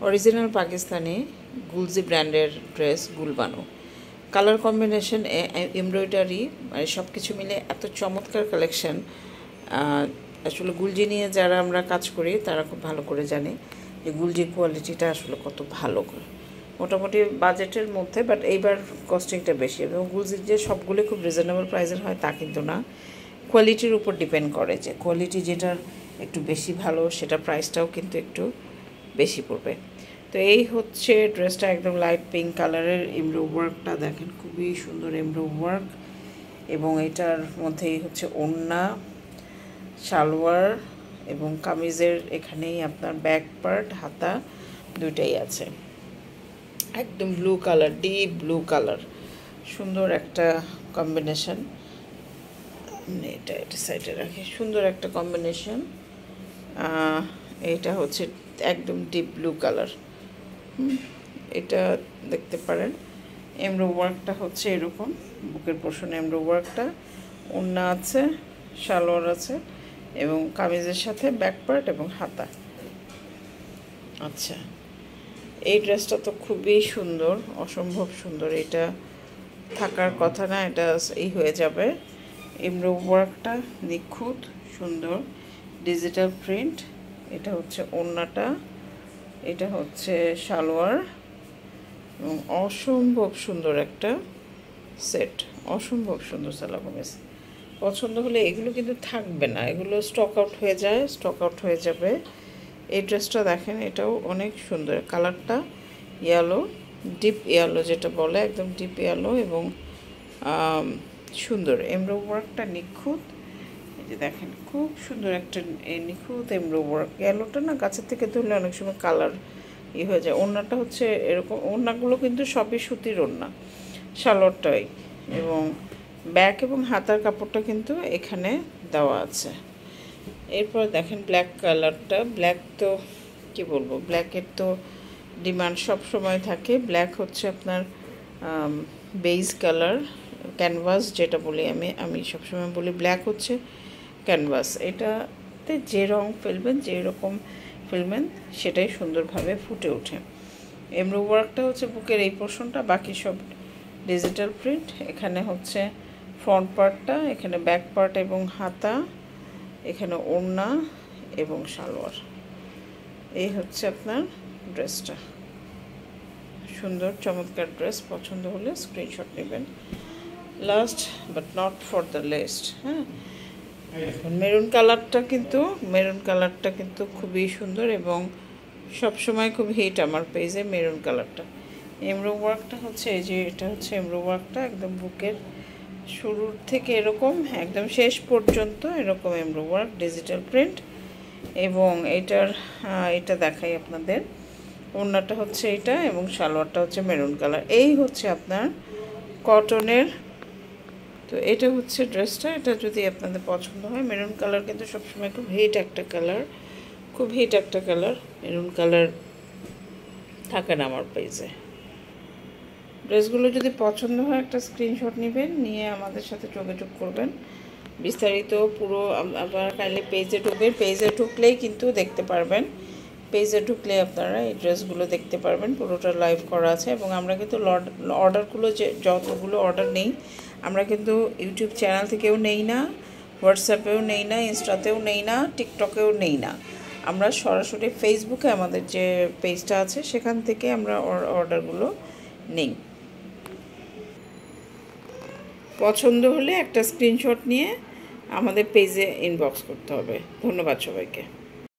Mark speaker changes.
Speaker 1: Original Pakistani গুলজি ব্র্যান্ডের dress গুলবানো। Colour combination, embroidery, মানে সব কিছু মিলে এত চমৎকার কালেকশন। আসলে গুলজি নিয়ে যারা আমরা কাজ করি তারা খুব ভালো করে জানে যে গুলজির কোয়ালিটিটা আসলে কত ভালো। মোটামুটি বাজেটের মধ্যে, বাট এইবার কস্টিংটা বেশি। এবং গুলজির যে সবগুলো খুব রিজনেবল প্রাইসের হয় তা কিন্তু না, কোয়ালিটির উপর ডিপেন্ড করে। যে কোয়ালিটি যেটার একটু বেশি ভালো সেটা প্রাইসটাও কিন্তু একটু বেশি পড়বে। তো এই হচ্ছে ড্রেসটা, একদম লাইট পিঙ্ক কালারের। এমব্রো ওয়ার্কটা দেখেন, খুবই সুন্দর এমব্রো ওয়ার্ক। এবং এটার মধ্যেই হচ্ছে ওড়না, সালোয়ার এবং কামিজের এখানেই আপনার ব্যাক পার্ট, হাতা দুইটাই আছে। একদম blue colour, deep blue colour, সুন্দর একটা কম্বিনেশন। এটা সাইডে রাখি, সুন্দর একটা কম্বিনেশন। এটা হচ্ছে একদম ডিপ ব্লু কালার। এটা দেখতে পারেন। এমব্রো ওয়ার্কটা হচ্ছে এরকম, বুকের পোর্শনে এমব্রো ওয়ার্কটা, ওড়না আছে, সালোয়ার আছে এবং কামিজের সাথে ব্যাক পার্ট এবং হাতা। আচ্ছা, এই ড্রেসটা তো খুবই সুন্দর, অসম্ভব সুন্দর। এটা থাকার কথা না, এটা এই হয়ে যাবে। এমব্রো ওয়ার্কটা নিখুঁত সুন্দর, ডিজিটাল প্রিন্ট। এটা হচ্ছে ওড়নাটা, এটা হচ্ছে সালোয়ার এবং অসম্ভব সুন্দর একটা সেট, অসম্ভব সুন্দর সালোয়ার কামিজ। পছন্দ হলে এগুলো কিন্তু থাকবে না, এগুলো স্টক আউট হয়ে যায়, স্টক আউট হয়ে যাবে। এই ড্রেসটা দেখেন, এটাও অনেক সুন্দর। কালারটা ইয়েলো, ডিপ ইয়েলো যেটা বলে, একদম ডিপ ইয়েলো এবং সুন্দর। এমব্রো ওয়ার্কটা নিখুঁত। এই যে দেখেন, খুব সুন্দর একটা নিখুঁত এমব্রো ওয়ার্ক। ইয়েলোটা না গাছের থেকে ধরলে অনেক সময় কালার হয়ে যায়। ওড়নাটা হচ্ছে এরকম, ওড়নাগুলো কিন্তু সবই সুতির ওড়না, সালোয়ারটাই। এবং ব্যাক এবং হাতার কাপড়টা কিন্তু এখানে দেওয়া আছে। এরপর দেখেন ব্ল্যাক কালারটা। ব্ল্যাক তো কী বলবো, ব্ল্যাকের তো ডিমান্ড সব সময় থাকে। ব্ল্যাক হচ্ছে আপনার বেজ কালার, ক্যানভাস যেটা বলি আমি সবসময় বলি ব্ল্যাক হচ্ছে ক্যানভাস। এটাতে যে রং ফেলবেন, যে রকম ফেলবেন সেটাই সুন্দরভাবে ফুটে ওঠে। এমব্রো ওয়ার্কটা হচ্ছে বুকের এই পোর্শনটা, বাকি সব ডিজিটাল প্রিন্ট। এখানে হচ্ছে ফ্রন্ট পার্টটা, এখানে ব্যাক পার্ট এবং হাতা, এখানে ওড়না এবং সালোয়ার। এই হচ্ছে আপনার ড্রেসটা, সুন্দর চমৎকার ড্রেস। পছন্দ হলে স্ক্রিনশট নেবেন। Last but not for the least, হ্যাঁ, মেরুন কালারটা কিন্তু খুবই সুন্দর এবং সবসময় খুব হিট আমার পেজে মেরুন কালারটা। এমব্রো ওয়ার্কটা হচ্ছে এই যে, এটা হচ্ছে এমব্রো ওয়ার্কটা, একদম বুকের শুরুর থেকে এরকম একদম শেষ পর্যন্ত এরকম এমব্রো ওয়ার্ক, ডিজিটাল প্রিন্ট। এবং এটা দেখাই আপনাদের, ওড়নাটা হচ্ছে এটা এবং সালোয়ারটা হচ্ছে মেরুন কালার। এই হচ্ছে আপনার কটনের। তো এটা হচ্ছে ড্রেসটা। এটা যদি আপনাদের পছন্দ হয়, মেরুন কালার কিন্তু সবসময় খুব হিট একটা কালার, খুব হিট একটা কালার। মেরুন কালার থাকে না আমার পেজে। ড্রেসগুলো যদি পছন্দ হয় একটা স্ক্রিনশট নেবেন, নিয়ে আমাদের সাথে যোগাযোগ করবেন। বিস্তারিত পুরো আপনারা কাইন্ডলি পেজে ঢুকবেন, পেজে ঢুকলেই কিন্তু দেখতে পারবেন। পেজে ঢুকলে আপনারা এই ড্রেসগুলো দেখতে পারবেন, পুরোটা লাইভ করা আছে। এবং আমরা কিন্তু অর্ডারগুলো যতগুলো অর্ডার নেই, আমরা কিন্তু ইউটিউব চ্যানেল থেকেও নেই না, হোয়াটসঅ্যাপেও নেই না, ইনস্টাতেও নেই না, টিকটকেও নেই না। আমরা সরাসরি ফেসবুকে আমাদের যে পেজটা আছে সেখান থেকে আমরা অর্ডারগুলো নেই। পছন্দ হলে একটা স্ক্রিনশট নিয়ে আমাদের পেজে ইনবক্স করতে হবে। ধন্যবাদ সবাইকে।